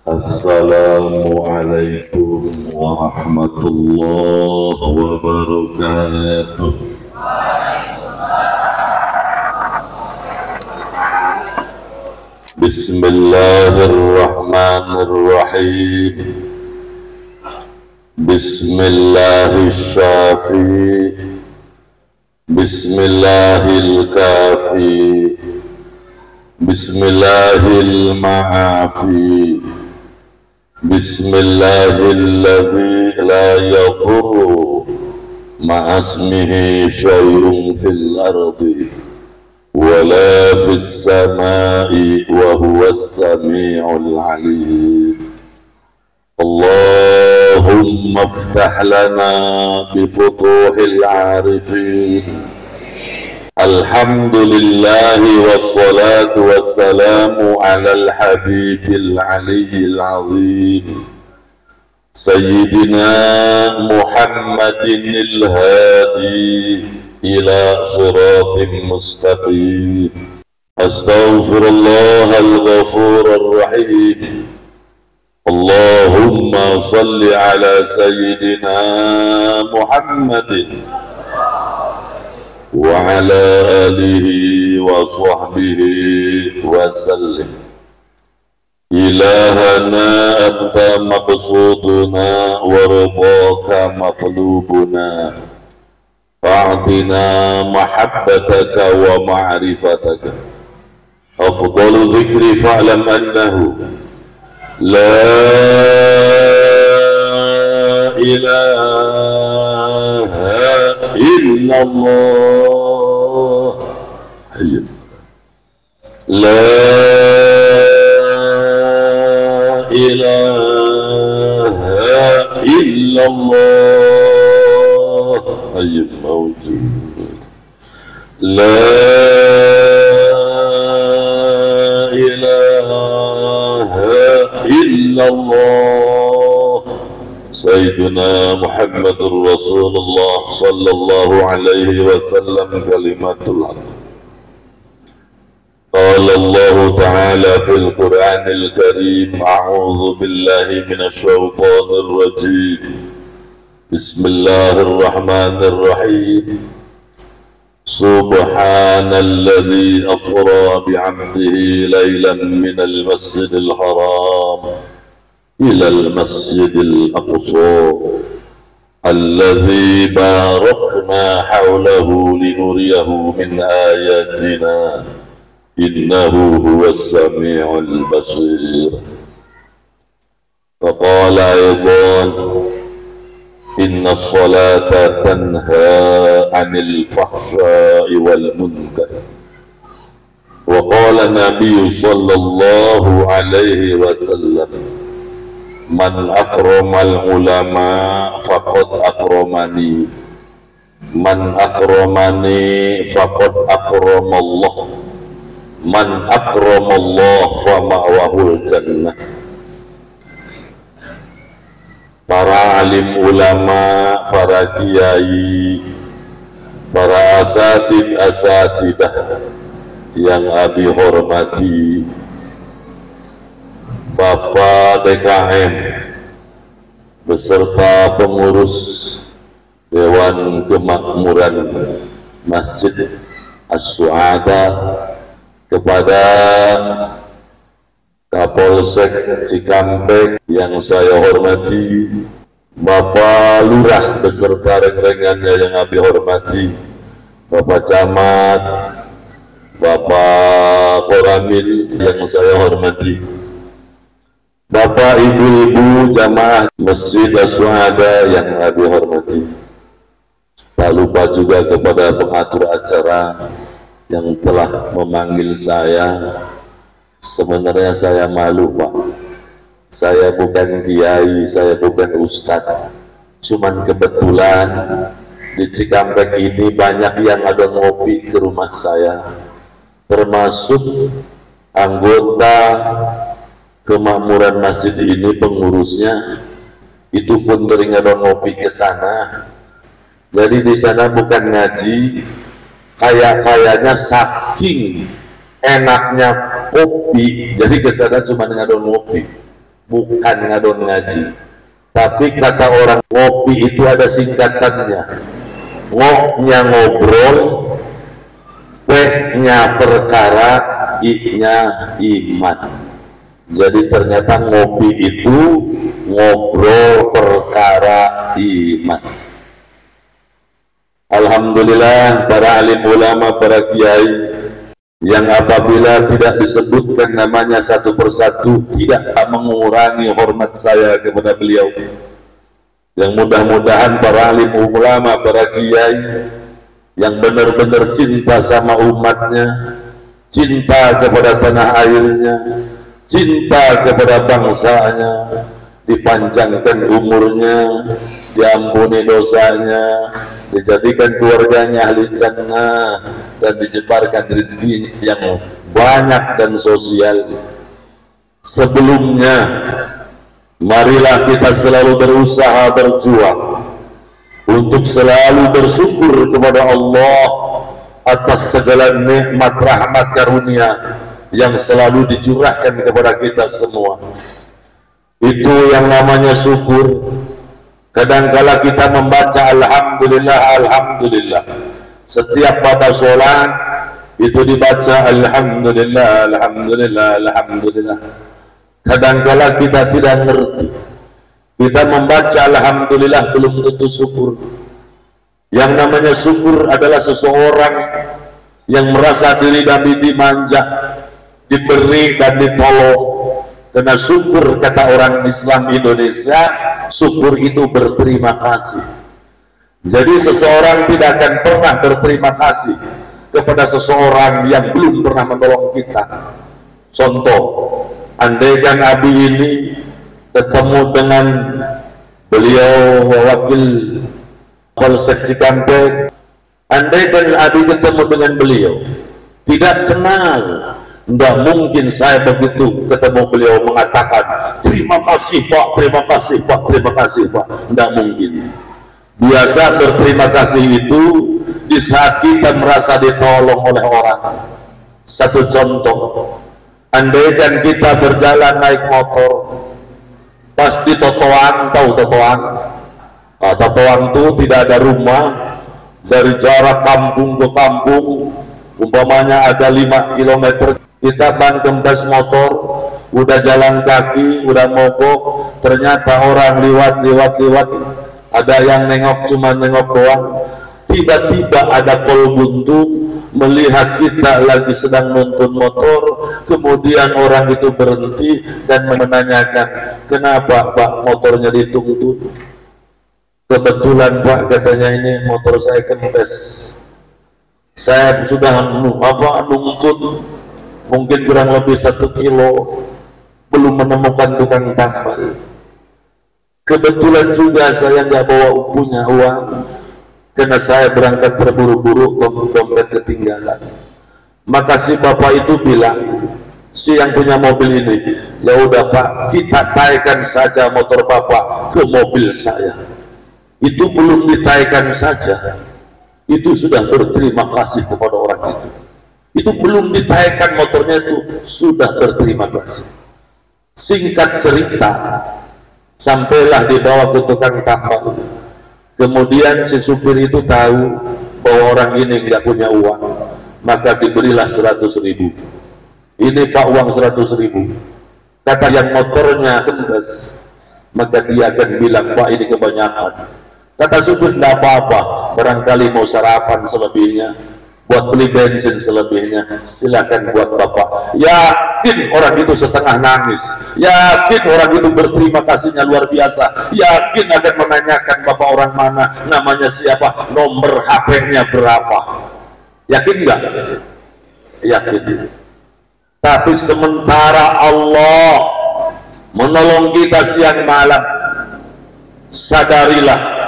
Assalamualaikum warahmatullahi wabarakatuh. Bismillahirrahmanirrahim. Bismillahirrahmanirrahim. Bismillahil-kafi. Bismillahil-ma'afi. Bismillahilladzi la yadurru ma'asmihi syai'un fil ardi wala fis samai wa huwas sami'ul alim. Allahumma iftah lana bi futuhil arifin. Alhamdulillahi wassalatu wassalamu ala al-habibil aliyyil azim Sayyidina Muhammadin al-hadi ila siratin mustaqim. Astaghfirullahal ghafurur rahim. Allahumma salli ala Sayyidina Muhammadin wa ala alihi wa sahbihi wa sallim. Ilahana anta maqsuduna wa ridhaka matlubuna fa'atina mahabbataka wa ma'rifataka. Afdalu dhikri fa'lam annahu la ilaha illallah. La ilaha illallah hayyul mawjud. La ilaha illallah Sayyiduna Muhammadur Rasulullah sallallahu alaihi wasallam kalimatul haq. Qala Allah Ta'ala fil Qur'anil Karim, a'udzu billahi minasy syaithanir rajim. Bismillahirrahmanirrahim. Subhanalladzi asra bi'abdihi laylan minal masjidil haram ilal masjidil aqsa alladzi barakna hawlahu linuriyahu min ayatina innahu huwas sami'ul basir. Faqala aydan inna as-salata tanha 'anil fahsya'i wal munkar. Wa qala Nabi sallallahu alaihi wasallam, man akramal ulama faqad akramani, man akramani faqad akramallah, man akramallah fa ma'wahul jannah. Para alim ulama, para kiai, para asatidah yang abi hormati, Bapak DKM beserta pengurus Dewan Kemakmuran Masjid As-Su'ada, kepada Kapolsek Cikampek yang saya hormati, Bapak Lurah beserta reng-rengannya yang abi hormati, Bapak Camat, Bapak Koramil yang saya hormati, Bapak ibu-ibu jamaah Masjid As-Su'ada yang abi hormati. Tak lupa juga kepada pengatur acara yang telah memanggil saya. Sebenarnya saya malu, Pak. Saya bukan kiai, saya bukan ustadz. Cuman kebetulan di Cikampek ini banyak yang ada ngopi ke rumah saya, termasuk anggota kemakmuran masjid ini, pengurusnya itu pun sering ada ngopi ke sana. Jadi di sana bukan ngaji, kayaknya saking enaknya kopi, jadi ke sana cuma ada ngopi. bukan ngadon ngaji. Tapi kata orang ngopi itu ada singkatannya. Ngoknya ngobrol, pe-nya perkara, i-nya iman. Jadi ternyata ngopi itu ngobrol perkara iman. Alhamdulillah para alim ulama, para kiai yang apabila tidak disebutkan namanya satu persatu tidak mengurangi hormat saya kepada beliau. Yang mudah-mudahan para alim ulama, para kiai yang benar-benar cinta sama umatnya, cinta kepada tanah airnya, cinta kepada bangsanya, dipanjangkan umurnya, diampuni dosanya, dijadikan keluarganya ahli jannah, dan dijebarkan rezeki yang banyak dan sosial. Sebelumnya, marilah kita selalu berusaha berjuang untuk selalu bersyukur kepada Allah atas segala nikmat, rahmat, karunia yang selalu dicurahkan kepada kita semua. Itu yang namanya syukur. Kadangkala kita membaca alhamdulillah, alhamdulillah. Setiap pada sholat itu dibaca alhamdulillah, alhamdulillah, alhamdulillah. Kadangkala kita tidak ngerti. Kita membaca alhamdulillah belum tentu syukur. Yang namanya syukur adalah seseorang yang merasa diri dan dimanja, diberi dan ditolong. Karena syukur, kata orang Islam Indonesia, syukur itu berterima kasih. Jadi seseorang tidak akan pernah berterima kasih kepada seseorang yang belum pernah menolong kita. Contoh, andaikan Abi ini ketemu dengan beliau wakil Polsek Cikampek, andaikan Abi ketemu dengan beliau tidak kenal, tidak mungkin saya begitu ketemu beliau mengatakan terima kasih Pak, terima kasih Pak, terima kasih Pak. Tidak mungkin. Biasa berterima kasih itu di saat kita merasa ditolong oleh orang. Satu contoh, andaikan kita berjalan naik motor, pasti totoan, tahu totoan? Totoan itu tidak ada rumah, dari jarak kampung ke kampung, umpamanya ada 5 km, kita ban kempes motor, udah jalan kaki, udah mogok, ternyata orang lewat, ada yang nengok, cuma nengok doang. Tiba-tiba ada kol buntu melihat kita lagi sedang nonton motor, kemudian orang itu berhenti dan menanyakan, kenapa Pak motornya dituntut? Kebetulan Pak, katanya ini motor saya kempes, saya sudah nuntut mungkin kurang lebih 1 kilo, belum menemukan tukang tambal. Kebetulan juga saya nggak punya uang, karena saya berangkat terburu-buru, dompet ketinggalan. Maka si bapak itu bilang, si yang punya mobil ini, ya udah Pak, kita taikan saja motor bapak ke mobil saya. Itu belum ditaikan saja, itu sudah berterima kasih kepada orang itu. Itu belum ditaikan motornya itu sudah berterima kasih. Singkat cerita, sampailah dibawa ke tukang tambal. Kemudian si supir itu tahu bahwa orang ini nggak punya uang, maka diberilah 100.000. Ini Pak, uang 100.000. Kata yang motornya kempes, maka dia akan bilang, Pak ini kebanyakan. Kata supir, tidak apa-apa, barangkali mau sarapan selebihnya, buat beli bensin selebihnya, silakan buat Bapak. Yakin orang itu setengah nangis, yakin orang itu berterima kasihnya luar biasa, yakin akan menanyakan Bapak orang mana, namanya siapa, nomor HP-nya berapa. Yakin enggak? Yakin. Tapi sementara Allah menolong kita siang malam, sadarilah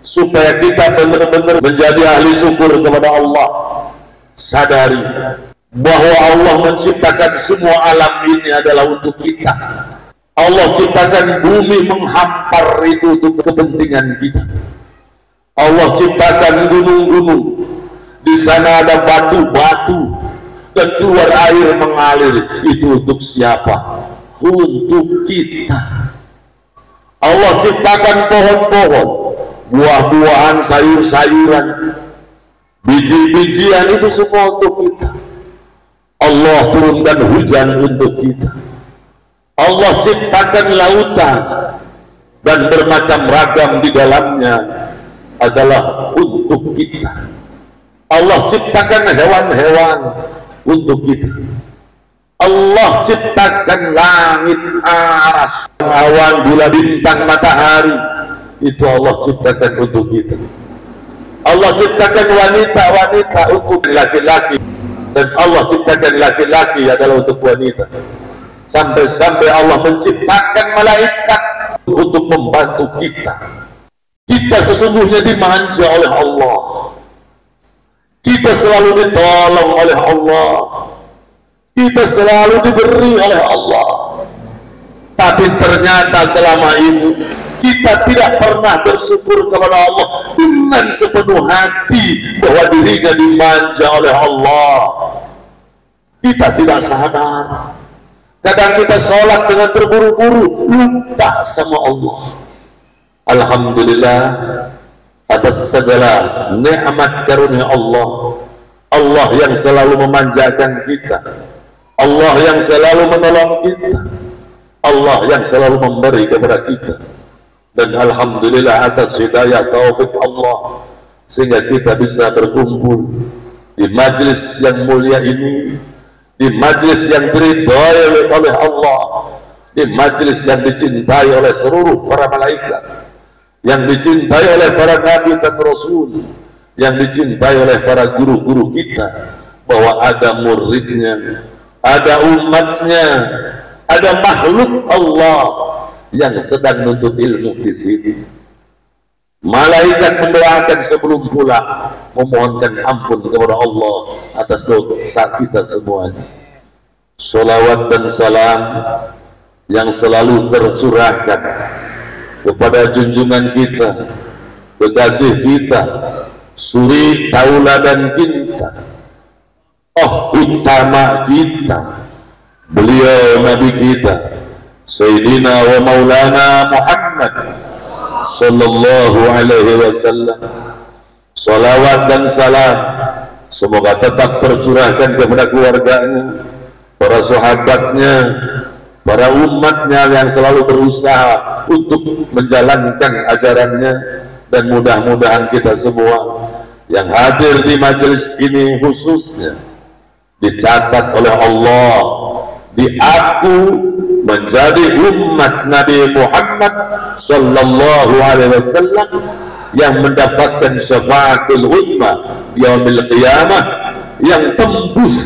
supaya kita benar-benar menjadi ahli syukur kepada Allah. Sadari bahwa Allah menciptakan semua alam ini adalah untuk kita. Allah ciptakan bumi menghampar itu untuk kepentingan kita. Allah ciptakan gunung-gunung, di sana ada batu-batu dan keluar air mengalir, itu untuk siapa? untuk kita. Allah ciptakan pohon-pohon, buah-buahan, sayur-sayuran, biji-bijian, itu semua untuk kita. Allah turunkan hujan untuk kita. Allah ciptakan lautan dan bermacam ragam di dalamnya adalah untuk kita. Allah ciptakan hewan-hewan untuk kita. Allah ciptakan langit, aras, awan, bulan, bintang, matahari, itu Allah ciptakan untuk kita. Allah ciptakan wanita-wanita untuk laki-laki, dan Allah ciptakan laki-laki adalah untuk wanita. Sampai-sampai Allah menciptakan malaikat untuk membantu kita. Kita sesungguhnya dimanja oleh Allah. Kita selalu ditolong oleh Allah. Kita selalu diberi oleh Allah. Tapi ternyata selama ini kita tidak pernah bersyukur kepada Allah dengan sepenuh hati bahwa dirinya dimanja oleh Allah. Kita tidak sadar. Kadang kita sholat dengan terburu-buru, lupa sama Allah. Alhamdulillah atas segala nikmat karunia Allah. Allah yang selalu memanjakan kita, Allah yang selalu menolong kita, Allah yang selalu memberi kepada kita. Dan alhamdulillah atas hidayah taufik Allah, sehingga kita bisa berkumpul di majlis yang mulia ini, di majlis yang diridhai oleh Allah, di majlis yang dicintai oleh seluruh para malaikat, yang dicintai oleh para nabi dan rasul, yang dicintai oleh para guru-guru kita, bahwa ada muridnya, ada umatnya, ada makhluk Allah yang sedang menuntut ilmu di sini. Malaikat mendoakan sebelum pulang, memohonkan ampun kepada Allah atas dosa kita semuanya. Salawat dan salam yang selalu tercurahkan kepada junjungan kita, kekasih kita, suri tauladan kita, utama kita, beliau Nabi kita, Sayyidina wa Maulana Muhammad sallallahu alaihi wasallam. Salawat dan salam semoga tetap tercurahkan kepada keluarganya, para sahabatnya, para umatnya yang selalu berusaha untuk menjalankan ajarannya. Dan mudah-mudahan kita semua yang hadir di majelis ini khususnya dicatat oleh Allah, diaku menjadi umat Nabi Muhammad sallallahu alaihi wasallam yang mendapatkan syafaatul uzma yaumil qiyamah, yang tembus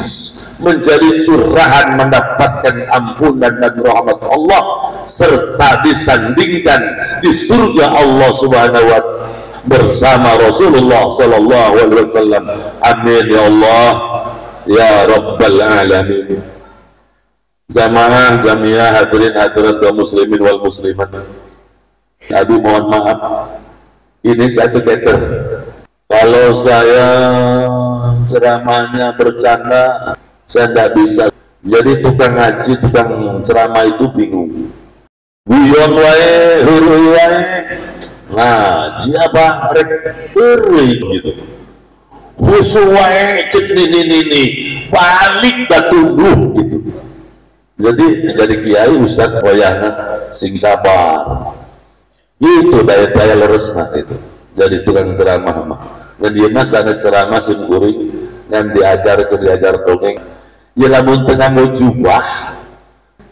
menjadi curahan mendapatkan ampunan dan rahmat Allah, serta disandingkan di surga Allah Subhanahu wa ta'ala bersama Rasulullah sallallahu alaihi wasallam. Amin ya Allah ya rabbal alamin. Jamaah jamiah hadirin hadirat kaum muslimin wal muslimat, Abi mohon maaf, ini satu keter. Kalau saya ceramahnya bercanda, saya tidak bisa. Jadi tukang ngaji, tukang ceramah itu bingung. Guyon wae, hurui wae, ngaji apa rek hurui gitu. Khusu wae cek nini balik batuduh gitu. Jadi kiai ustad wayahna sing sabar. Gitu daya leresna itu. Jadi tukang ceramah mah. Ngan dia mah sanes ceramah sim kuring ngan diajar dongeng. Ya lamun tengah mau jubah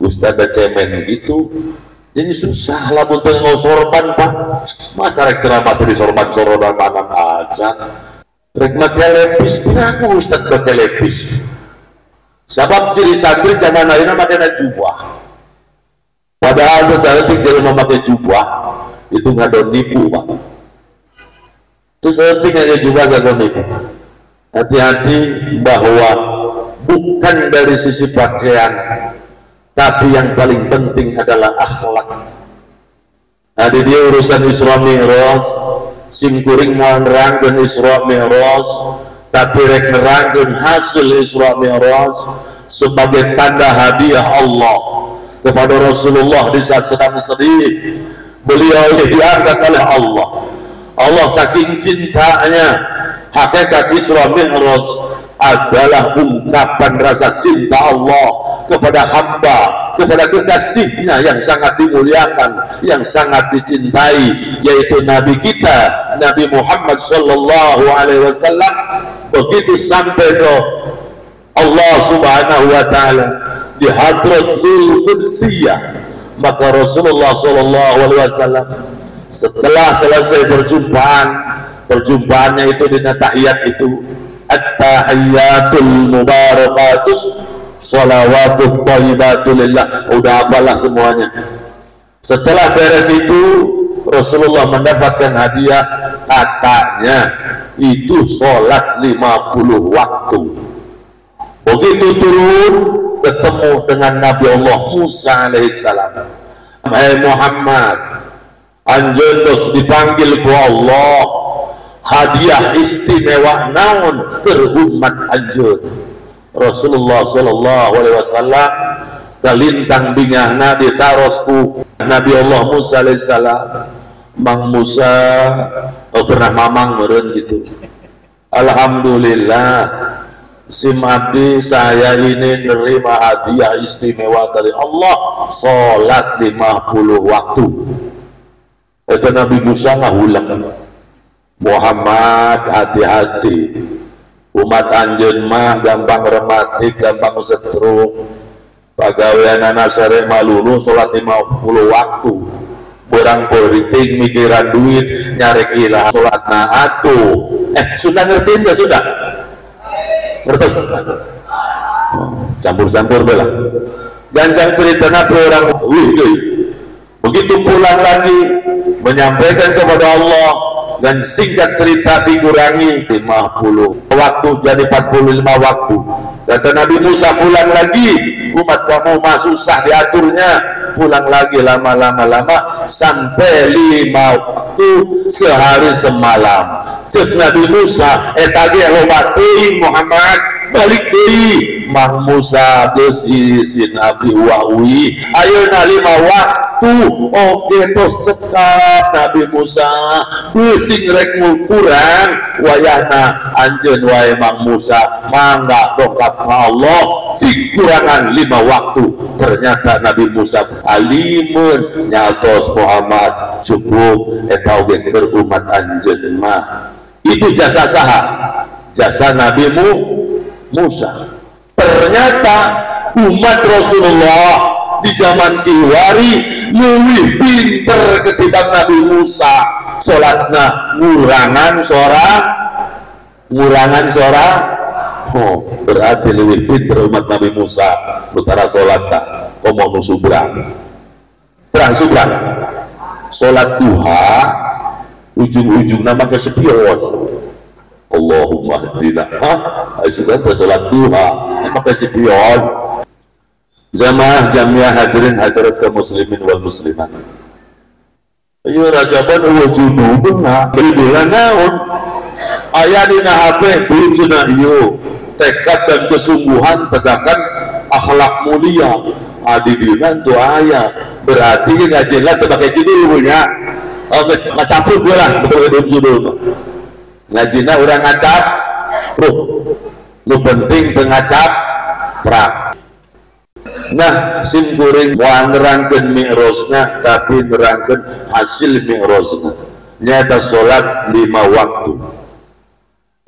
ustad cemen gitu. Jadi susah lamun tengah mau sorban Pak. Masa rek ceramah tadi sorban-sorodan manan aja. Rek make lepis, pinaku ustad make lepis. Sebab ciri santri zaman ayeuna make jubah. Padahal sesaeutik jelema memakai jubah itu ngadon nipu Pak. Terus seeutik aja jubah ngadon nipu. Hati-hati bahwa bukan dari sisi pakaian, tapi yang paling penting adalah akhlak. Ada dia urusan Isra Mi'raj, sim kuring mau nerangkeun Isra Mi'raj, tapi rek nerangkeun hasil Isra Mi'raj sebagai tanda hadiah Allah kepada Rasulullah di saat sedang sedih. Beliau diangkat oleh Allah. Allah saking cintanya, hakikat Isra Mi'raj adalah ungkapan rasa cinta Allah kepada hamba, kepada kekasihnya yang sangat dimuliakan, yang sangat dicintai, yaitu Nabi kita, Nabi Muhammad sallallahu alaihi wasallam. Begitu sampai ke Allah subhanahu wa ta'ala di Hadratul Qudsiyah, maka Rasulullah sallallahu alaihi wasallam setelah selesai perjumpaannya itu di tahiyat itu, at-tahiyyatul mubarakatus shalawatut thayyibatulillah, udah apalah semuanya. Setelah beres itu Rasulullah mendapatkan hadiah, katanya itu sholat 50 waktu. Begitu turun ketemu dengan Nabi Allah Musa alaihissalam, hai Muhammad, anjeun tos dipanggil ku Allah, hadiah istimewa naon keur umat anjeun. Rasulullah sallallahu alaihi wasallam kalintang bingahna ditaros ku Nabi Allah Musa alaihissalam. Mang Musa pernah mamang meureun gitu, alhamdulillah sim abdi saya ini nerima hadiah istimewa dari Allah, sholat 50 waktu. Itu Nabi Musa ngahulang, Muhammad hati-hati, umat anjeun mah gampang rematik, gampang setruk, pagawean anak sare malulu sholat 50 waktu. Orang politik mikiran duit nyarekilah sholat atuh. Sudah ngerti enggak? Sudah ngertos campur-campur bela gancang cerita nabi orang begitu pulang lagi menyampaikan kepada Allah, dan singkat cerita dikurangi 50 waktu jadi 45 waktu. Kata Nabi Musa, pulang lagi, umat kamu mah susah diaturnya, pulang lagi lama-lama sampai 5 waktu sehari semalam. Cek Nabi Musa, etage loba teuing Muhammad, balik deui. Mang Musa geus isin abdi wawi, ayeuna 5 waktu oke tos cekap Nabi Musa, beuing rek kurang wayahna anjeun wae Mang Musa mangga dongkap ka Allah cik kurangan 5 waktu. Ternyata Nabi Musa alimun nyatos Muhammad cukup eta oge keur umat anjeun mah. Itu jasa saha? Jasa Nabi Musa. Ternyata umat Rasulullah di zaman kiwari lebih pinter ketimbang Nabi Musa. Sholatna ngurangan oh, berarti lebih pinter umat Nabi Musa utara sholatna komo nu subrang terang subrang sholat duha ujung-ujung nama kesepion. Allahumma hdina, sudah sholat duha maka kesepion. Jamaah jamiah hadirin hadirat kaum muslimin wal muslimat, ayo rajaban wujuduna bidulan naon aya dina HP bujuna ieu tekad dan kesungguhan tegakkan akhlak mulia adi dina tu aya, berarti ngajinlah teu make judulnya geus ngacampur gue lah betul judul ngajina urang ngacap lu penting pengacap prak. Nah sim kuring moal nerangkeun mi'rajna tapi nerangkeun hasil mi'rajna nyata sholat 5 waktu.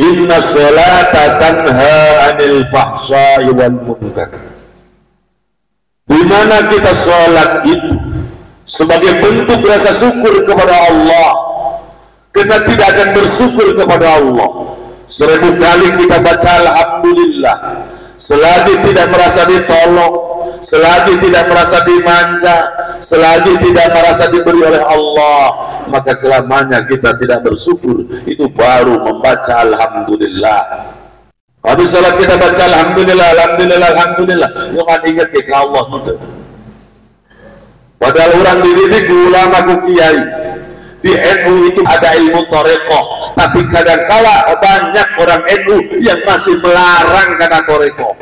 Inna sholata tanha anil fahsya'i wal munkar, dimana kita sholat itu sebagai bentuk rasa syukur kepada Allah, karena tidak akan bersyukur kepada Allah 1000 kali kita baca alhamdulillah, selagi tidak merasa ditolong, selagi tidak merasa dimanja, selagi tidak merasa diberi oleh Allah, maka selamanya kita tidak bersyukur. Itu baru membaca alhamdulillah. Habis salat kita baca alhamdulillah, alhamdulillah, alhamdulillah, jangan ingat ke Allah itu. Padahal orang dididik ulama ku kiai di NU itu ada ilmu toreko, tapi kadangkala banyak orang NU yang masih melarang karena toreko.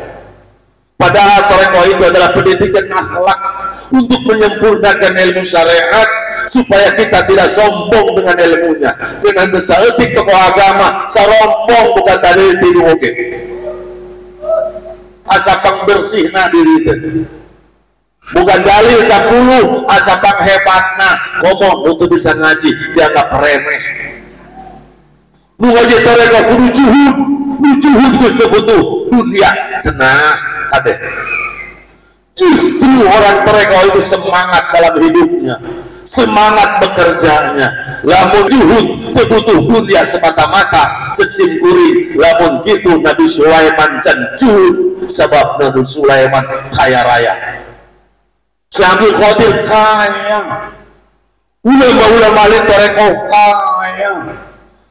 Padahal toreko itu adalah pendidikan akhlak untuk menyempurnakan ilmu syariat supaya kita tidak sombong dengan ilmunya. Dengan tersaetik tokoh agama sarombong bukan tadi itu oke. Asapang bersih na diri itu. Bukan dalil 10 asapang hebatna ngomong untuk bisa ngaji dianggap remeh. Nu ngaji toreko kudu juhud Gusti butuh dunia senang. Ada justru orang mereka itu semangat dalam hidupnya, semangat bekerjanya, lamun juhud kebutuh dunia semata-mata cecimpuri. Lamun gitu Nabi Sulaiman can juhud sebab Nabi Sulaiman kaya raya, Syamil Qadir kaya, ulama-ulama toreko kaya,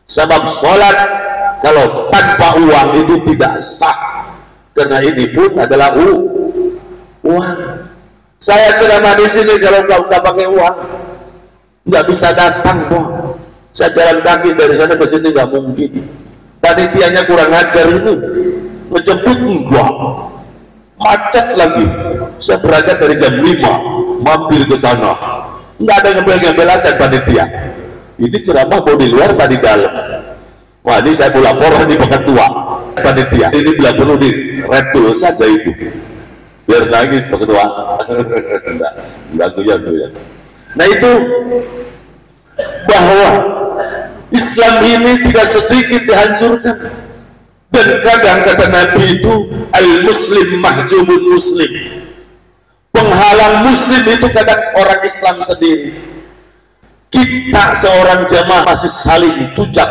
sebab sholat kalau tanpa uang itu tidak sah. Karena ini pun adalah uang. Saya ceramah di sini kalau nggak pakai uang nggak bisa datang, boh. Saya jalan kaki dari sana ke sini nggak mungkin. Panitianya kurang ajar ini, menjemput enggak, macet lagi. Saya berangkat dari jam 5, mampir ke sana, nggak ada ngambil aja panitia. Ini ceramah mau di luar, tadi dalam. Wah, ini saya mau laporan di Peketua panitia. Ini bila perlu di retul saja itu, biar nangis Peketua. Enggak goyang. Nah itu bahwa Islam ini tidak sedikit dihancurkan, dan kadang kata Nabi itu al-muslim mahjumun muslim, penghalang muslim itu kadang orang Islam sendiri. Kita seorang jamaah masih saling tunjuk,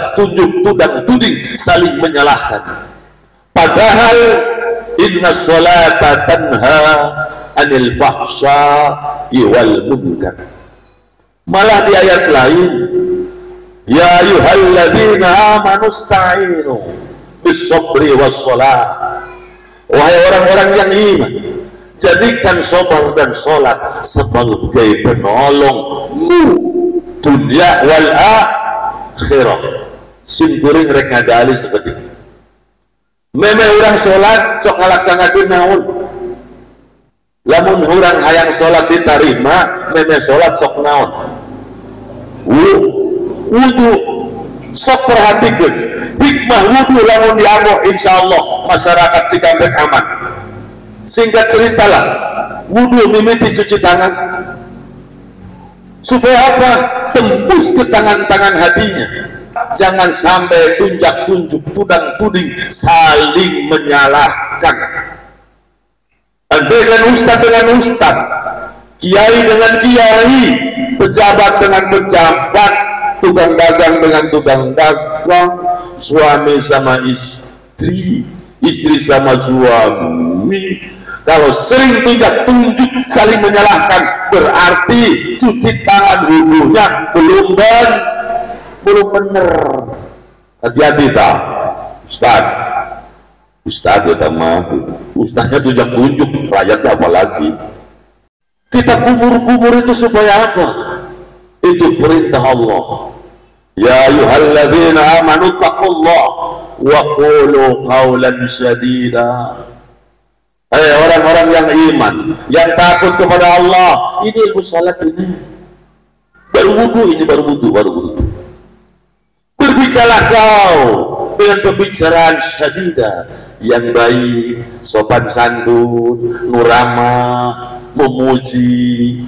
tudang tuding, saling menyalahkan. Padahal inna sholata tanha anil fahsya'i wal munkar. Malah di ayat lain, ya ayyuhalladzina amanu sta'inu bis-sabri was-shalah. Wahai orang-orang yang iman, jadikan sabar dan sholat sebagai penolongmu dunia wal akhirah. Sim kuring rek ngadali seketik. Memang orang sholat sok ngalaksanakeun naon. Lamun orang hayang sholat diterima, memang sholat sok naon. Wudu sok perhatikeun. Hikmah wudu lamun dianggo insyaallah masyarakat Cikampek aman. Singkat ceritalah, wudu mimiti cuci tangan. Supaya apa? Tembus ke tangan-tangan hatinya. Jangan sampai tunjuk tudang tuding, saling menyalahkan. Dengan ustaz dengan ustaz, kiai dengan kiai, pejabat dengan pejabat, tukang dagang dengan tukang dagang, suami sama istri, istri sama suami. Kalau sering tidak tunjuk saling menyalahkan, berarti cuci tangan wudunya belum bener. Hati-hati tak, Ustaz ya mah, Ustaznya tunjuk rakyatnya apa lagi? Kita kubur itu supaya apa? Itu perintah Allah. Ya ayyuhalladzina amanu taqullaha wa qulu qawlan sadida. Hai orang-orang yang iman, yang takut kepada Allah, ini ilmu salat ini. Baru wudu. Berbicaralah kau dengan pembicaraan syadidah, yang baik, sopan santun, nuramah, memuji.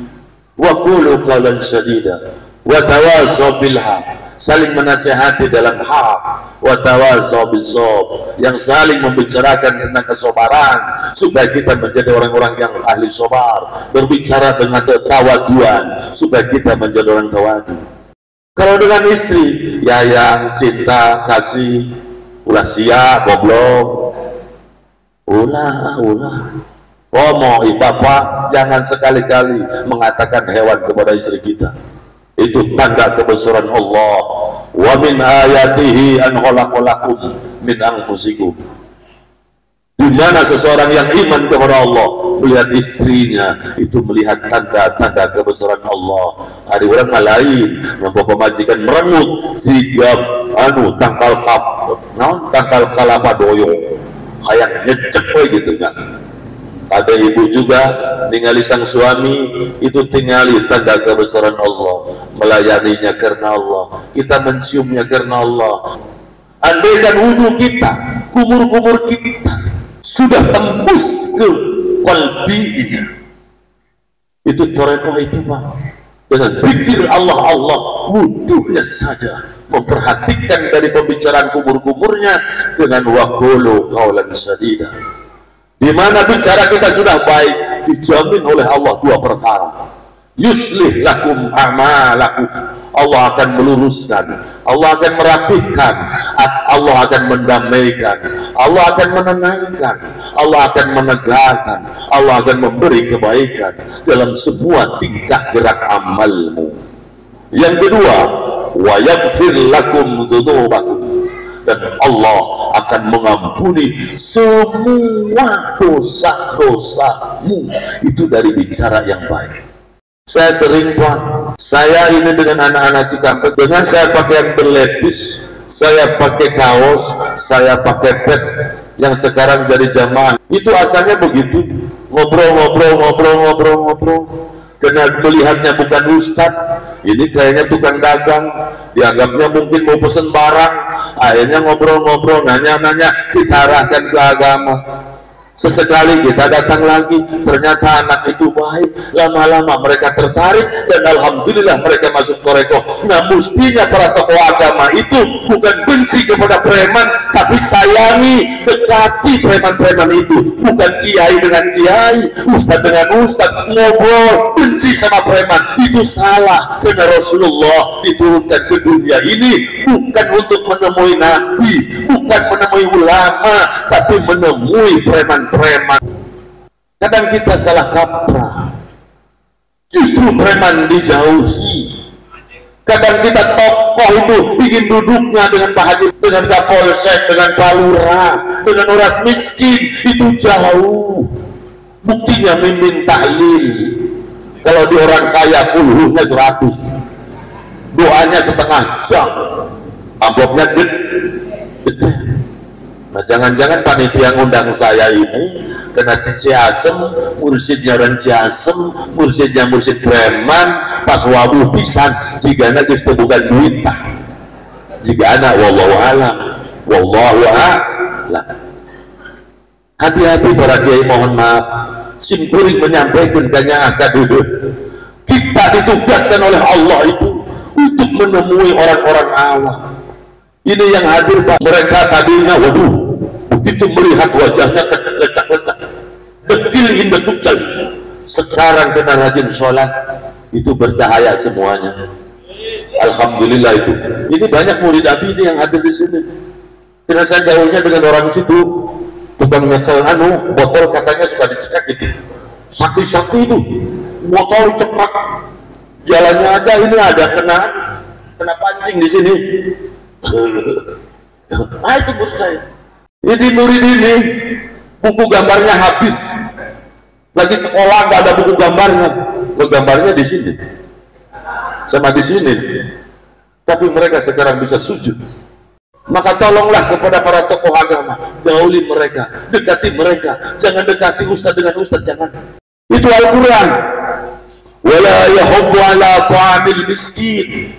Wa qulu qawlan sadida wa tawasaw bil haq, saling menasihati dalam hak, wa tawasaw bis-sabr, yang saling membicarakan tentang kesabaran supaya kita menjadi orang-orang yang ahli sabar, berbicara dengan ketawaduan supaya kita menjadi orang tawadu. Kalau dengan istri, yayang, cinta, kasih, ulah sia, goblok, ulah. Komo, bapak, jangan sekali-kali mengatakan hewan kepada istri kita. Itu tanda kebesaran Allah. Wa min ayatihi an khalaqalakum min anfusikum. Di mana seseorang yang iman kepada Allah melihat istrinya, itu melihat tanda-tanda kebesaran Allah. Hari orang lain nampak pemajikan merengut sigap tangkal kalapa doyong hayang nyecek gitu kan. Ada ibu juga ningali sang suami itu tinggali tanda kebesaran Allah, melayaninya karena Allah, kita menciumnya karena Allah. Andaikan wudhu kita, kumur-kumur kita sudah tembus ke qalbinya, itu torekoh itu Pak, dengan pikir Allah wudhunya saja memperhatikan dari pembicaraan kumur-kumurnya dengan waqulu qawlan sadida. Di mana bicara kita sudah baik, dijamin oleh Allah dua perkara. Yuslih lakum a'malakum, Allah akan meluruskan, Allah akan merapihkan, Allah akan mendamaikan, Allah akan menenangkan, Allah akan menegakkan, Allah akan memberi kebaikan dalam semua tingkah gerak amalmu. Yang kedua, wa yaghfir lakum dzunubakum, dan Allah akan mengampuni semua dosa-dosamu. Itu dari bicara yang baik. Saya sering Pak, saya ini dengan anak-anak Cikampek, dengan saya pakaian berlepis, saya pakai kaos, saya pakai pet yang sekarang jadi jamaah, itu asalnya begitu, ngobrol. Karena melihatnya bukan ustadz, ini kayaknya tukang dagang, dianggapnya mungkin mau pesen barang, akhirnya ngobrol-ngobrol, nanya-nanya, kita arahkan ke agama. Sesekali kita datang lagi, ternyata anak itu baik, lama-lama mereka tertarik, dan alhamdulillah mereka masuk toreko. Nah, mestinya para tokoh agama itu bukan benci kepada preman, tapi sayangi, dekati preman-preman itu. Bukan kiai dengan kiai, ustadz dengan ustadz, ngobrol, benci sama preman. Itu salah, karena Rasulullah diturunkan ke dunia ini bukan untuk menemui nabi, bukan menemui ulama, tapi menemui preman. Kadang kita salah kaprah, justru preman dijauhi. Kadang kita tokoh itu ingin duduknya dengan Pak Haji, dengan Kapolsek, dengan Pak Lurah, dengan orang miskin, itu jauh. Buktinya mimin tahlil, kalau di orang kaya kulhunya 100, doanya setengah jam, amplopnya gede. Nah, jangan-jangan panitia ngundang saya ini kena Ciasem, mursidnya orang Ciasem, mursidnya mursid preman, pas wabuh pisan, jika anak itu bukan duit, jika anak wallahu alam, wallahu a'lam. Hati-hati para kiai, mohon maaf, simkuring menyampaikan kanya akan duduk. Kita ditugaskan oleh Allah itu untuk menemui orang-orang awam. Ini yang hadir Pak, mereka tadinya waduh, begitu melihat wajahnya lecak-lecak, dekil indah tucal. Sekarang kena rajin sholat, itu bercahaya semuanya. Alhamdulillah itu. Ini banyak murid Abi ini yang hadir di sini. Karena saya gaulnya dengan orang situ, tukang nyetel botol katanya suka dicekak gitu. Sakti-sakti itu, botol cepat, jalannya aja ini ada kena pancing di sini. Nah itu buat saya. Ini murid ini buku gambarnya habis, lagi sekolah nggak ada buku gambarnya, gambarnya di sini sama di sini. Tapi mereka sekarang bisa sujud. Maka tolonglah kepada para tokoh agama, gauli mereka, dekati mereka. Jangan dekati ustadz dengan ustadz, jangan. Itu Al-Quran. Wala yahuddu ala ta'amil miskin.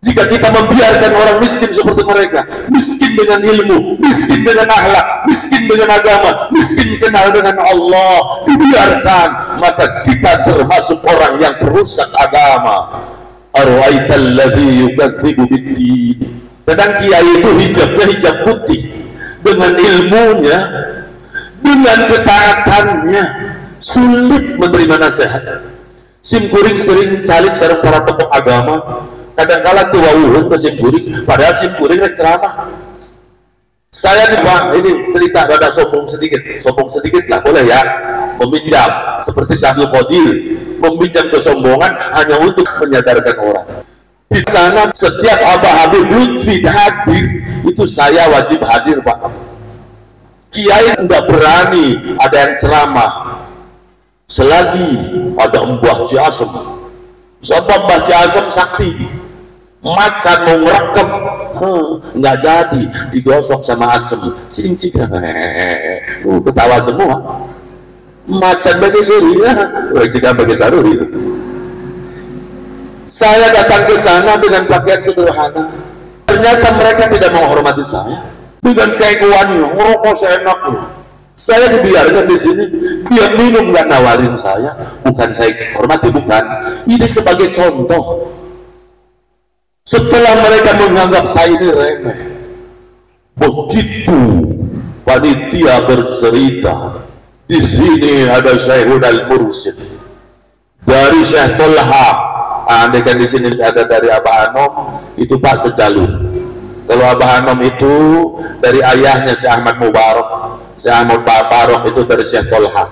Jika kita membiarkan orang miskin seperti mereka, miskin dengan ilmu, miskin dengan akhlak, miskin dengan agama, miskin kenal dengan Allah, dibiarkan, maka kita termasuk orang yang perusak agama. Arwaital ladzi yukadzibu bid-din. Kadang kiai itu hijabnya hijab putih, dengan ilmunya, dengan ketaatannya, sulit menerima nasihat. Simkuring sering calik sareng para tokoh agama, kadang-kala tuwawuhun ke simkuring, padahal simkuring rek ceramah. Saya nih Pak, ini cerita rada sombong sedikit lah, boleh ya, meminjam seperti Syabdul Qadir, meminjam kesombongan hanya untuk menyadarkan orang. Di sana setiap Abah Habib Lutfi hadir, itu saya wajib hadir Pak. Kiai nggak berani ada yang ceramah selagi ada Mbah Ciasem. Sebab Mbah Ciasem sakti, macan mau ngerekep, nggak jadi, digosok sama asem, cincin, ketawa semua. macan bagi Syria, jika bagi Saruri. Saya datang ke sana dengan pakaian sederhana. Ternyata mereka tidak menghormati saya. Dengan keegoannya, ngerokok seenaknya. Saya dibiarkan di sini, dia minum nggak nawarin saya. Bukan saya hormati, bukan. Ini sebagai contoh. Setelah mereka menganggap saya ini remeh, begitu panitia bercerita, di sini ada Syekhul Al-Mursyid dari Syekh Tolha. Andai kan di sini ada dari Abah Anom, itu Pak sejalur. Kalau Abah Anom itu dari ayahnya Syekh Ahmad Mubarak, Syekh Ahmad Mubarak itu dari Syekh Tolha.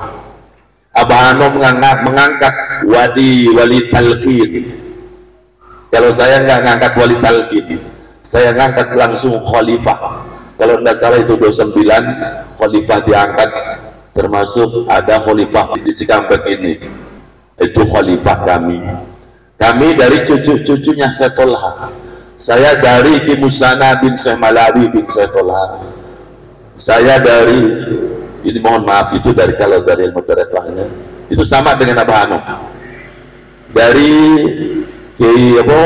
Abah Anom mengangkat wali talqin. Kalau saya nggak ngangkat wali talqin, saya ngangkat langsung khalifah. Kalau tidak salah itu 29 khalifah diangkat, termasuk ada khalifah di Cikampek ini, itu khalifah kami. Kami dari cucu-cucunya Syekh Tolha. Saya dari Ki Musana bin Syekh Malawi bin Syekh Tolha. Saya dari, ini mohon maaf, itu dari kalau dari ilmu tarekahnya itu sama dengan Abah Anom. Dari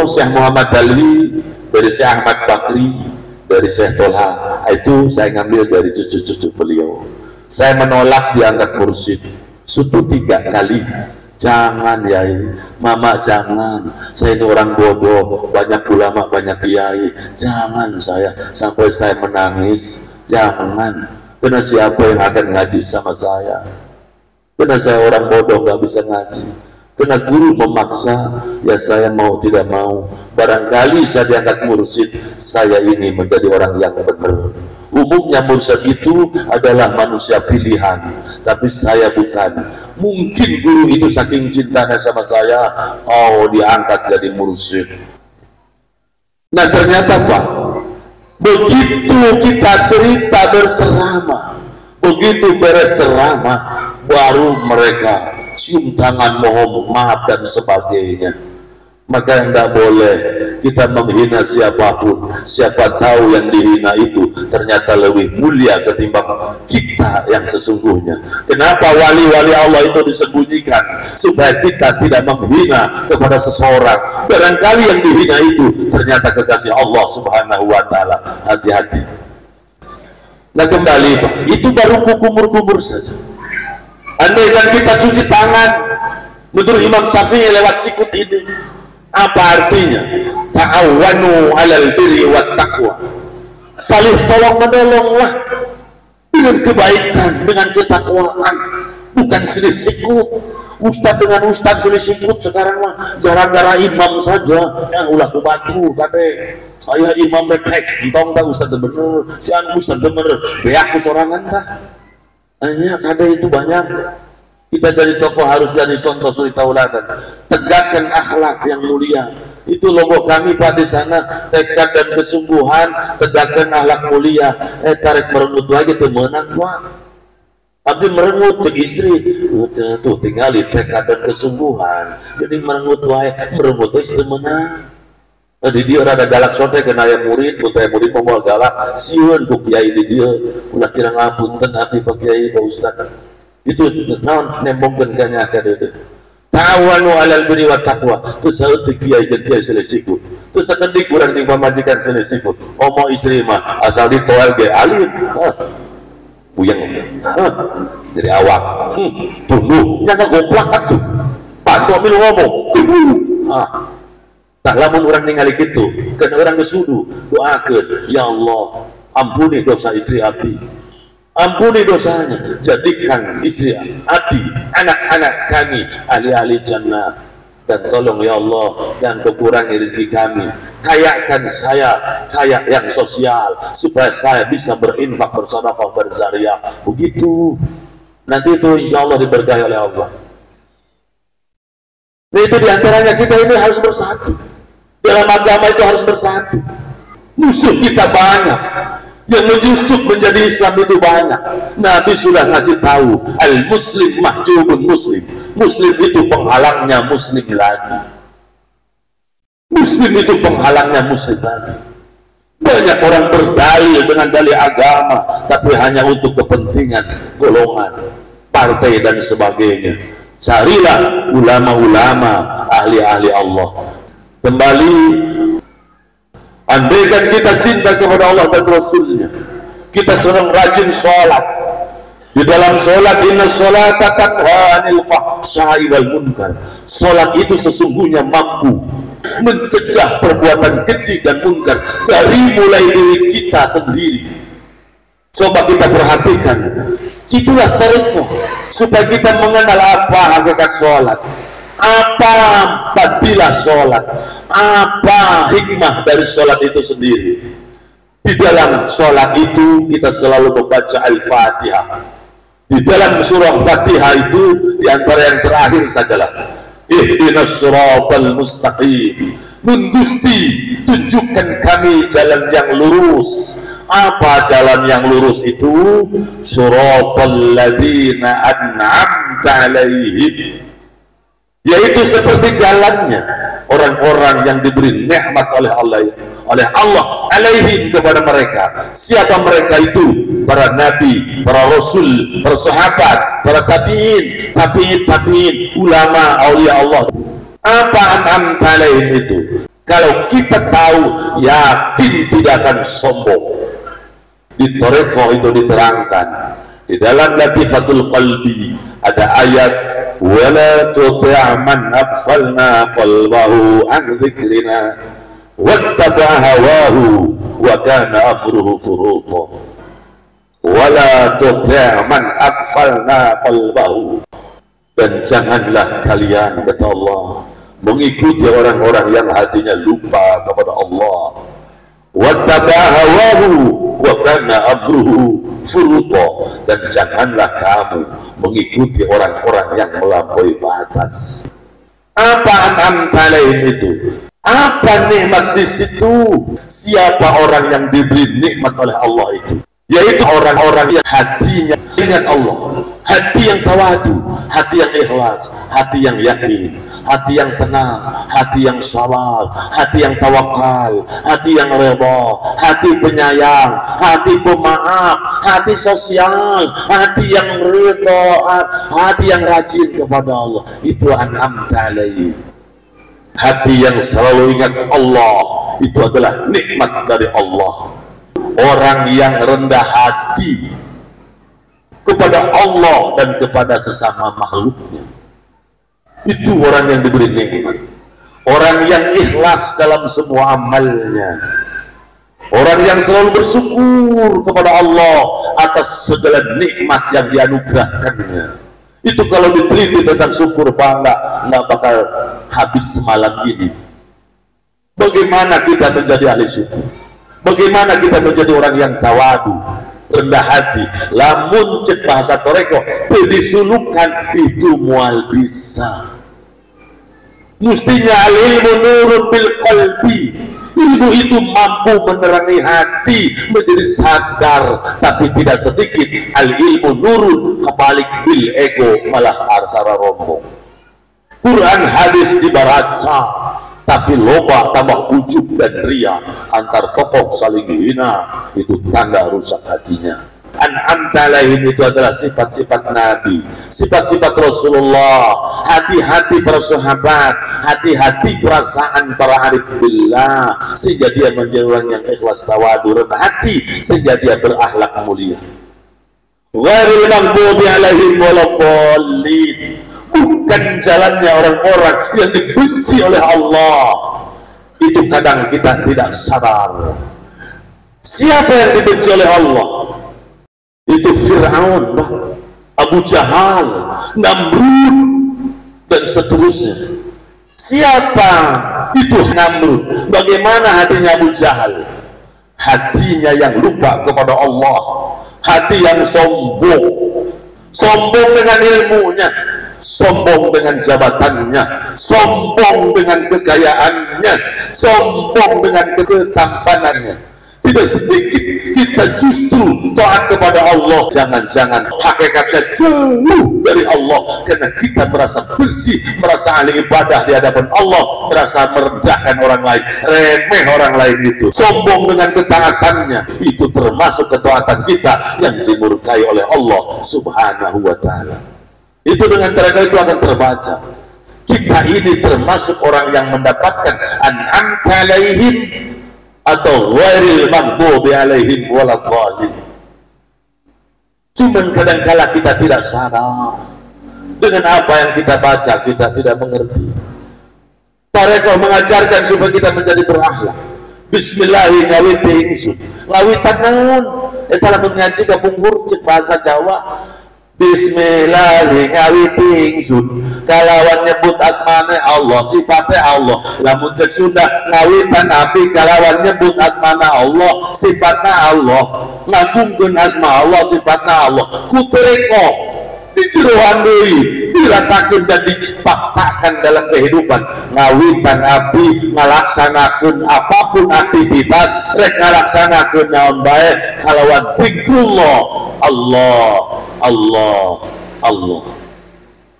Syekh Muhammad Dalwi, dari Syekh Ahmad Bakri, dari Syekh Tolha. Itu saya ngambil dari cucu-cucu beliau. Saya menolak diangkat mursyid. Sudah 3 kali. Jangan yai, mama jangan. Saya ini orang bodoh, banyak ulama, banyak kiai. Jangan sampai saya menangis. Jangan. Karena siapa yang akan ngaji sama saya? Karena saya orang bodoh, nggak bisa ngaji. Karena guru memaksa, ya saya mau tidak mau. Barangkali saya diangkat mursyid, saya ini menjadi orang yang benar. Umumnya mursyid itu adalah manusia pilihan, tapi saya bukan. Mungkin guru itu saking cintanya sama saya, diangkat jadi mursyid. Nah ternyata Pak, begitu kita cerita berceramah, begitu beres ceramah, baru mereka cium tangan, mohon maaf dan sebagainya. Maka tidak boleh kita menghina siapapun. Siapa tahu yang dihina itu ternyata lebih mulia ketimbang kita yang sesungguhnya. Kenapa wali-wali Allah itu disembunyikan? Supaya kita tidak menghina kepada seseorang. Barangkali yang dihina itu ternyata kekasih Allah Subhanahu wa Ta'ala. Hati-hati. Nah kembali Pak, itu baru kumur-kumur saja. Andai kan kita cuci tangan menurut Imam Syafi'i lewat sikut ini, apa artinya? Ta'awanu 'alal birri wat taqwa. Saling tolong menolonglah dengan kebaikan, dengan ketakwaan, bukan silih sikut. Ustaz dengan ustaz silih sikut sekarang mah gara-gara imam saja. Ya ulah ku batu kate. Saya imam rekrek, entong dah ustaz bener, si anu ustaz bener, beak ku sorangan tah. Hanya kade itu banyak. Kita jadi tokoh harus jadi contoh suri tauladan. Tegakkan akhlak yang mulia. Itu logo kami Pak di sana. Tekad dan kesungguhan, tegakkan akhlak mulia. Tarik merengut lagi temenan Pak. Abdi merengut cek istri. Tuh tinggali tekad dan kesungguhan. Jadi merengut wae, merengut wae temenan. Di dia rada galak sote kena aya murid, buta murid mau galak. Sieun ku kiai di dia. Ulah kira ngapunten abdi Pak Kiai Pak Ustaz. Itu naon nembongkeun ka nya ka deui. Ta'awanu 'alal birri wat taqwa. Teu saeutik kiai jeung kiai selesikuh. Teu sakendik urang jeung pamajikan selesikuh. Omo istri mah asal ditoel ge alim. Buyang. Dari awak. Tunggu nya goblok atuh. Bantu milu ngomong. Tah lamun urang ningali kitu, keun urang geus wudu, doakeun, ya Allah, ampuni dosa istri abdi. Ampuni dosanya, jadikan istri abdi, anak-anak kami ahli-ahli jannah, dan tolong ya Allah yang kekurangan rezeki kami, kayakan saya kaya yang sosial supaya saya bisa berinfak, bersedekah, berzariah. Begitu nanti itu insya Allah diberkahi oleh Allah. Nah itu diantaranya kita ini harus bersatu dalam agama, itu harus bersatu. Musuh kita banyak, yang menyusup menjadi Islam itu banyak. Nabi sudah ngasih tahu, al-muslim mahjubun muslim. Muslim itu penghalangnya muslim lagi. Muslim itu penghalangnya muslim lagi. Banyak orang berdalil dengan dalil agama, tapi hanya untuk kepentingan golongan. partai dan sebagainya. Carilah ulama-ulama, ahli-ahli Allah. Kembali, andaikan kita cinta kepada Allah dan Rasulnya, kita sedang rajin sholat. Di dalam sholat, inna sholata tanha 'anil fahsya'i wal munkar. Sholat itu sesungguhnya mampu mencegah perbuatan keji dan munkar dari mulai diri kita sendiri. Coba kita perhatikan, itulah tarekat supaya kita mengenal apa hakikat sholat, apa fadilah sholat, apa hikmah dari sholat itu sendiri. Di dalam sholat itu kita selalu membaca Al-Fatihah. Di dalam surah Fatihah itu diantara yang terakhir sajalah, ihdinas siratal mustaqim, Gusti tunjukkan kami jalan yang lurus. Apa jalan yang lurus itu? Siratal ladzina an'amta alaihim, yaitu seperti jalannya orang-orang yang diberi nikmat oleh Allah alaihim, kepada mereka. Siapa mereka itu? Para nabi, para rasul, para sahabat, para tabi'in, ulama, aulia Allah. Apa an'amta alaihim itu? Kalau kita tahu, yakin tidak akan sombong. Di Thariqah itu diterangkan di dalam Latifatul Qalbi ada ayat, wala tuti' man aghfalna qalbahu an dzikrina wattaba'a hawahu wa kana amruhu furuta. Wala tuti' man aghfalna qalbahu, dan janganlah kalian, kata Allah, mengikuti orang-orang yang hatinya lupa kepada Allah. Wattaba'a hawahu wa kana amruhu furuta, dan janganlah kamu mengikuti orang-orang yang melampaui batas. Apa an'amta alaihim itu? Apa nikmat di situ? Siapa orang yang diberi nikmat oleh Allah itu? Yaitu orang-orang yang hatinya ingat Allah, hati yang tawadu, hati yang ikhlas, hati yang yakin, hati yang tenang, hati yang sabar, hati yang tawakal, hati yang redha, hati penyayang, hati pemaaf, hati sosial, hati yang ridha, hati yang rajin kepada Allah. Itu an'amta alaihim. Hati yang selalu ingat Allah, itu adalah nikmat dari Allah. Orang yang rendah hati kepada Allah dan kepada sesama makhluknya, itu orang yang diberi nikmat. Orang yang ikhlas dalam semua amalnya, orang yang selalu bersyukur kepada Allah atas segala nikmat yang dianugerahkannya. Itu kalau diteliti tentang syukur, nggak bakal habis semalam ini. Bagaimana kita menjadi ahli syukur? Bagaimana kita menjadi orang yang tawadu, rendah hati? Lamun cek bahasa Thariqah disulukkan itu mual bisa. Mestinya al-ilmu nurun bil qalbi. Ilmu itu mampu menerangi hati menjadi sadar, tapi tidak sedikit al-ilmu nurun kebalik bil ego, malah arsara rombong. Quran hadis dibaca, tapi loba tambah ujub dan ria, antar tokoh saling hina, itu tanda rusak hatinya. An'amta alaihim itu adalah sifat-sifat Nabi, sifat-sifat Rasulullah, hati-hati para sahabat, hati-hati perasaan para arif billah, sehingga dia menjadi orang yang ikhlas, tawadu, rendah hati, sehingga dia berakhlak mulia. Ghairil maghdubi alaihim waladdallin, bukan jalannya orang-orang yang dibenci oleh Allah. Itu kadang kita tidak sadar. Siapa yang dibenci oleh Allah? Itu Fir'aun, Abu Jahal, Namrud, dan seterusnya. Siapa itu Namrud? Bagaimana hatinya Abu Jahal? Hatinya yang lupa kepada Allah, hati yang sombong, sombong dengan ilmunya, sombong dengan jabatannya, sombong dengan kekayaannya, sombong dengan ketampanannya. Tidak sedikit kita justru taat kepada Allah. Jangan-jangan hakikatnya jauh dari Allah, karena kita merasa bersih, merasa ahli ibadah di hadapan Allah, merasa merendahkan orang lain, remeh orang lain, itu sombong dengan ketaatannya. Itu termasuk ketaatan kita yang dimurkai oleh Allah Subhanahu wa ta'ala. Itu dengan cara itu akan terbaca. Kita ini termasuk orang yang mendapatkan an'amta alaihim atau ghairil maghdubi alaihim waladhdallin. Cuman kadangkala kita tidak sadar dengan apa yang kita baca, kita tidak mengerti. Tarekat mengajarkan supaya kita menjadi berakhlak. Bismillahirrahmanirrahim, ngawiti ingsun. Ngawitan naon? Eta lamun ngaji kapungkur cek bahasa Jawa. Bismillahirrahmanirrahim, ngawiti ingsun. Kalawan nyebut asmane Allah, sifatnya Allah. Lamun cek Sunda ngawitan api kalawan nyebut asmana Allah, sifatnya Allah. Ngagungkeun asma Allah, sifatnya Allah. Kutereko dijeroan deui, dirasakeun dan dipaktakan dalam kehidupan. Ngawitan api ngalaksanakeun apapun aktivitas, rek ngalaksanakeun naon bae kalawan zikrullah, Allah, Allah, Allah.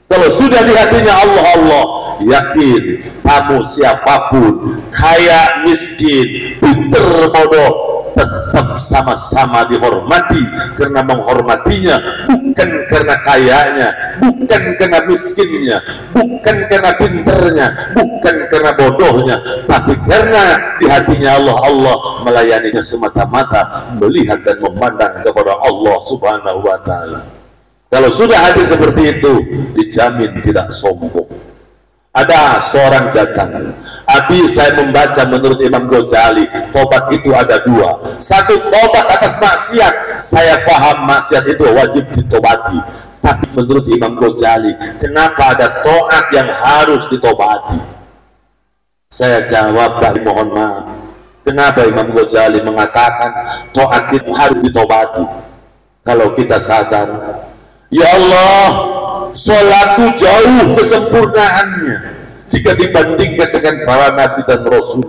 Kalau sudah di hatinya Allah, Allah, yakin tamu siapapun, kaya miskin, pinter bodoh, tetap sama-sama dihormati, karena menghormatinya bukan karena kayanya, bukan karena miskinnya, bukan karena pinternya, bukan karena bodohnya, tapi karena di hatinya Allah, Allah melayaninya semata-mata melihat dan memandang kepada Allah Subhanahu wa ta'ala. Kalau sudah hati seperti itu, dijamin tidak sombong. Ada seorang datang, Abi, saya membaca menurut Imam Ghazali, tobat itu ada dua. Satu, tobat atas maksiat. Saya paham maksiat itu wajib ditobati. Tapi menurut Imam Ghazali, kenapa ada toat yang harus ditobati? Saya jawab, mohon maaf. Kenapa Imam Ghazali mengatakan toat itu harus ditobati? Kalau kita sadar, ya Allah, sholatku jauh kesempurnaannya jika dibandingkan dengan para nabi dan rasul.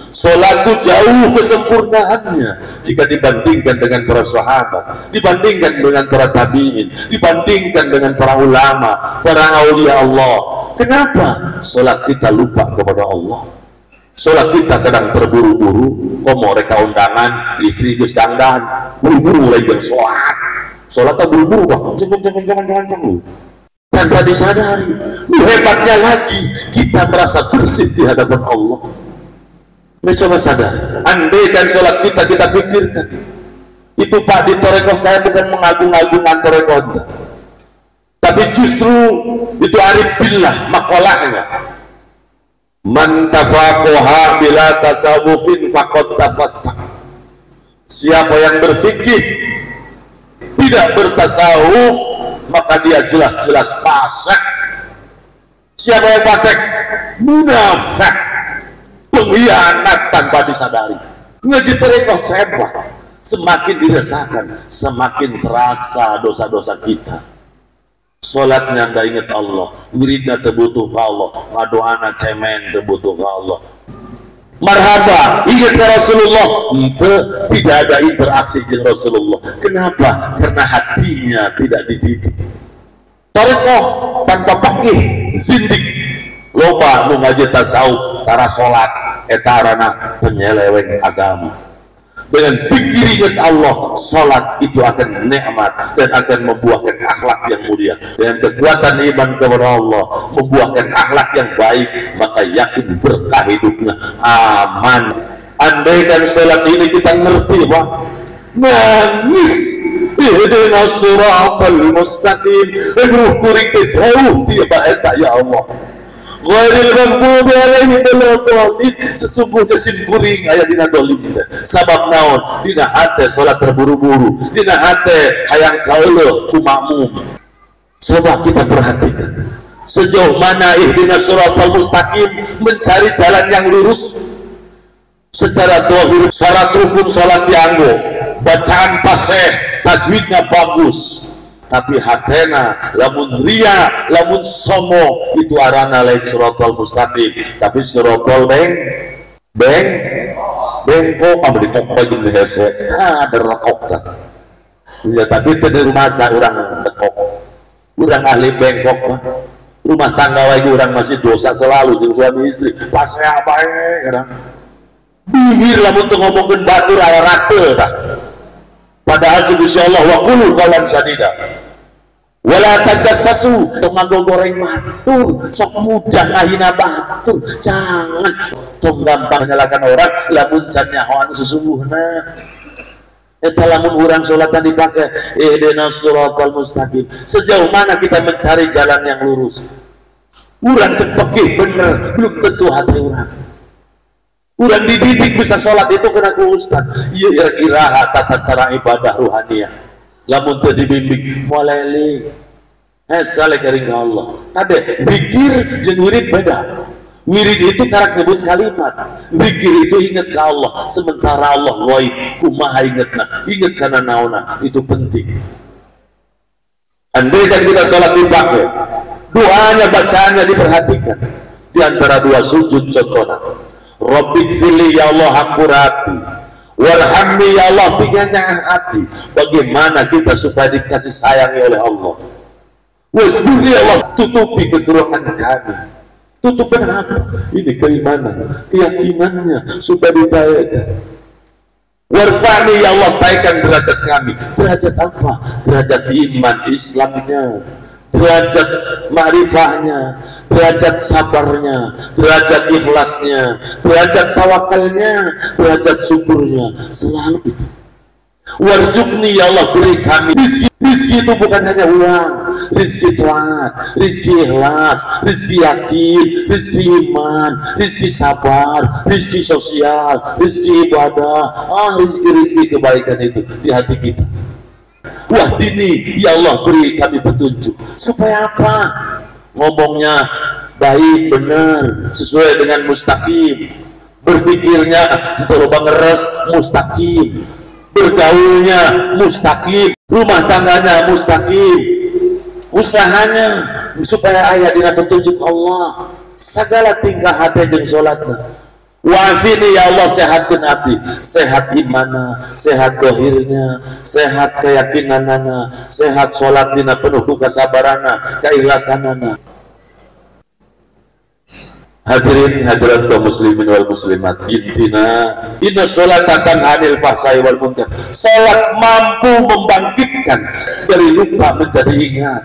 Sholatku jauh kesempurnaannya jika dibandingkan dengan para sahabat, dibandingkan dengan para tabi'in, dibandingkan dengan para ulama, para aulia Allah. Kenapa sholat kita lupa kepada Allah? Sholat kita kadang terburu-buru, komo reka undangan, istri geus dangdan, buru-buru lagi sholat. Sholatnya buru-buru, jangan tanpa disadari. Hebatnya lagi, kita merasa bersih di hadapan Allah. Coba sadar, andaikan sholat kita pikirkan, itu Pak di Torekoh saya bukan mengagung-agungkan Torekoh, tapi justru itu arif billah makolahnya. Man tafaqaha bila tasawufin faqad tafassak. Siapa yang berfikih tidak bertasawuf, maka dia jelas-jelas fasik. Siapa yang fasik? Munafik, pengkhianat tanpa disadari. Ngaji tarekat sebab semakin dirasakan, semakin terasa dosa-dosa kita. Sholatnya nggak ingat Allah, wiridnya terbutuh ke Allah, ngadoana cemen terbutuh ke Allah. Marhaba, ingat ke Rasulullah, tidak ada interaksi dengan Rasulullah. Kenapa? Karena hatinya tidak dididik. Tarekoh tanpa pakih, zindik, loba nu ngaji tasawuf, tara sholat, etarana penyeleweng agama. Dengan pikir ingat Allah, sholat itu akan nikmat dan akan membuahkan akhlak yang mulia. Dengan kekuatan iman kepada Allah, membuahkan akhlak yang baik, maka yakin berkah hidupnya, aman. Andaikan sholat ini kita ngerti, Pak, nangis, ihdinas siratal mustaqim, ruh kuring teh jauh tiba eta ya Allah. Ghairil maghdubi alaihim waladhdallin. Sesungguhnya sim kuring aya dina dolim teh. Sabab naon? Dina hate salat terburu-buru, dina hate hayang kaeuleuh ku makmum. Coba kita perhatikan sejauh mana ihdinas siratal mustaqim, mencari jalan yang lurus. Secara dohir salat rukun, salat dianggo, bacaan fasih, tajwidnya bagus, tapi hatena lamun ria, lamun somo, itu arana lain siratal mustaqim, tapi siratal beng bengkok apa di kok baju di hese ada rekok dah ya tapi itu di rumah saya orang dekok orang ahli bengkok mah rumah tangga lagi orang masih dosa selalu jeung suami istri pas saya bae kadang bihir lah untuk ngomongin batur ala ratel dah padahal insya Allah wa qulu qawlan sadida wala tajassasu tong goreng batur sok mudah ngahina batur jangan tong gampang nyalakan orang lamun can nyaho anu sesungguhna eta lamun urang salatan dipakai ihdinas siratal mustaqim sejauh mana kita mencari jalan yang lurus urang cepekih bener belum tentu hati urang dididik bisa sholat itu kena ku ustaz iya kira-kira tata cara ibadah ruhaniyah lamun teu dibimbing moleling saleh kering ka Allah tade zikir jeung wirid beda wirid itu karak nyebut kalimat zikir itu ingat ke Allah sementara Allah ghaib kumaha ingetna inget kana naona itu penting andai kan kita sholat dipakai doanya bacaannya diperhatikan di antara dua sujud contohnya Rabbik fili ya Allah hampurati warhamni ya Allah tinggalnya hati bagaimana kita supaya dikasih sayangi oleh Allah wasbirni ya Allah tutupi kekurangan kami tutup apa? Ini keimanan keyakinannya supaya dibaikkan warfa'ni ya Allah baikkan derajat kami derajat apa? derajat iman Islamnya derajat ma'rifahnya derajat sabarnya derajat ikhlasnya derajat tawakalnya derajat syukurnya selalu itu warzuqni ya Allah beri kami rizki itu bukan hanya uang rizki taat rizki ikhlas rizki yakin rizki iman rizki sabar rizki sosial rizki ibadah rizki kebaikan itu di hati kita wah dini ya Allah beri kami petunjuk supaya apa ngomongnya baik benar sesuai dengan mustaqim berpikirnya untuk ngeres mustaqim bergaulnya mustaqim rumah tangganya mustaqim usahanya supaya ayat dina petunjuk Allah segala tingkah hati jeung salatna wafini ya Allah sehatkan hati sehat imanna sehat dohirnya sehat keyakinanana sehat salat dina penuh kesabaranna keikhlasanana hadirin hadirat kaum muslimin wal muslimat intina inna sholatakan anil fahsai wal munkar salat mampu membangkitkan dari lupa menjadi ingat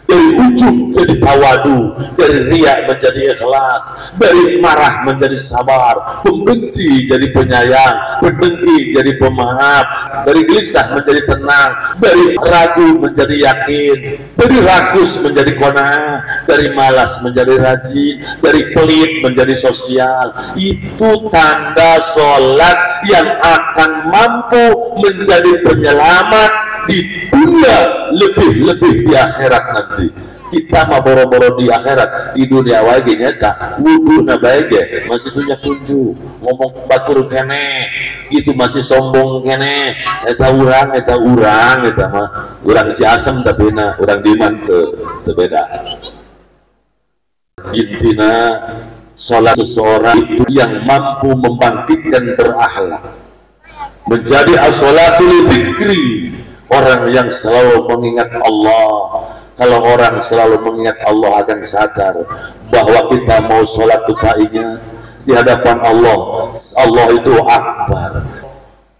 dari ujub jadi tawadu dari riya menjadi ikhlas dari marah menjadi sabar pembenci jadi penyayang pendengki jadi pemaaf dari gelisah menjadi tenang dari ragu menjadi yakin dari rakus menjadi qanaah dari malas menjadi rajin dari pelit menjadi sosial itu tanda sholat yang akan mampu menjadi penyelamat di dunia lebih-lebih di akhirat nanti kita mah boro-boro di akhirat di dunia wae ge nyata wudu na bae ge masih punya tunjuk ngomong batur kene itu masih sombong kene eta urang mah urang Ciasem tapi na urang Diman teu beda intina salat seseorang itu yang mampu membangkitkan berakhlak menjadi as-sholatul dzikri orang yang selalu mengingat Allah. Kalau orang selalu mengingat Allah akan sadar bahwa kita mau sholat tupainya di hadapan Allah. Allah itu akbar,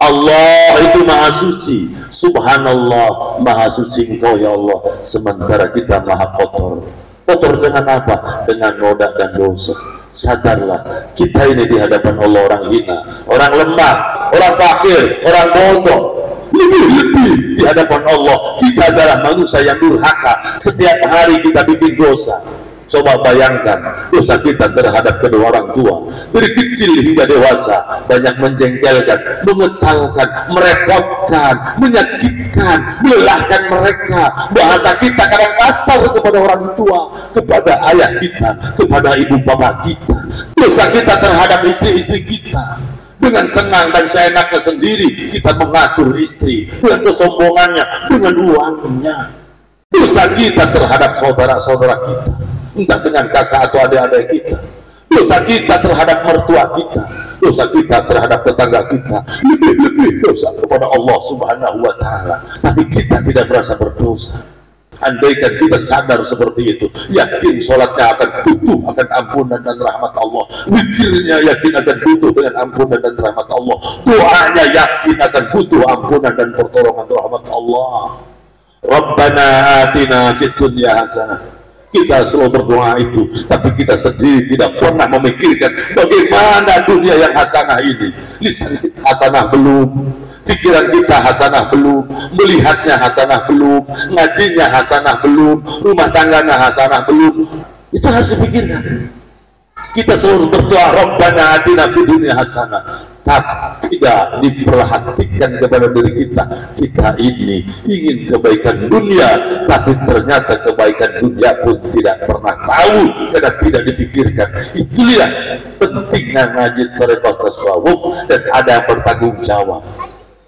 Allah itu maha suci, subhanallah maha suci engkau ya Allah, sementara kita maha kotor. Kotor dengan apa? Dengan noda dan dosa. Sadarlah kita ini di hadapan Allah orang hina, orang lemah, orang fakir, orang bodoh. Lebih-lebih di hadapan Allah kita adalah manusia yang durhaka. Setiap hari kita bikin dosa. Coba bayangkan dosa kita terhadap kedua orang tua dari kecil hingga dewasa, banyak menjengkelkan, mengesalkan, merepotkan, menyakitkan, melelahkan mereka. Bahasa kita kadang kasar kepada orang tua, kepada ayah kita, kepada ibu bapak kita. Dosa kita terhadap istri-istri kita, dengan senang dan seenaknya sendiri kita mengatur istri, dengan kesombongannya, dengan uangnya. Dosa kita terhadap saudara-saudara kita, entah dengan kakak atau adik-adik kita. Dosa kita terhadap mertua kita, dosa kita terhadap tetangga kita, lebih-lebih dosa kepada Allah Subhanahu wa Ta'ala, tapi kita tidak merasa berdosa. Andaikan kita sadar seperti itu, yakin sholatnya akan butuh akan ampunan dan rahmat Allah, zikirnya yakin akan butuh dengan ampunan dan rahmat Allah, doanya yakin akan butuh ampunan dan pertolongan rahmat Allah. Rabbana atina fid dunya hasanah. Kita selalu berdoa itu, tapi kita sendiri tidak pernah memikirkan bagaimana dunia yang hasanah ini. Lisan hasanah belum, pikiran kita hasanah belum, melihatnya hasanah belum, ngajinya hasanah belum, rumah tangganya hasanah belum. Itu harus dipikirkan. Kita selalu berdoa Rabbana atina fid dunya hasanah, tapi tidak diperhatikan kepada diri kita. Kita ini ingin kebaikan dunia, tapi ternyata kebaikan dunia pun tidak pernah tahu karena tidak difikirkan. Itulah pentingnya ngaji tarekat tasawuf dan ada yang bertanggung jawab.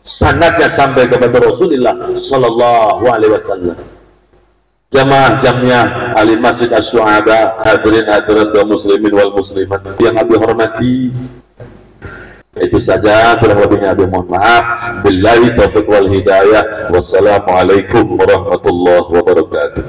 Sanadnya sampai kepada Rasulullah Sallallahu Alaihi Wasallam. Jamaah jamnya ahli masjid Asy-Syuhada, hadirin hadirat kaum muslimin wal muslimat yang Abi hormati, itu saja, kurang lebihnya Abi mohon maaf. Billahi taufiq wal hidayah. Wassalamualaikum warahmatullahi wabarakatuh.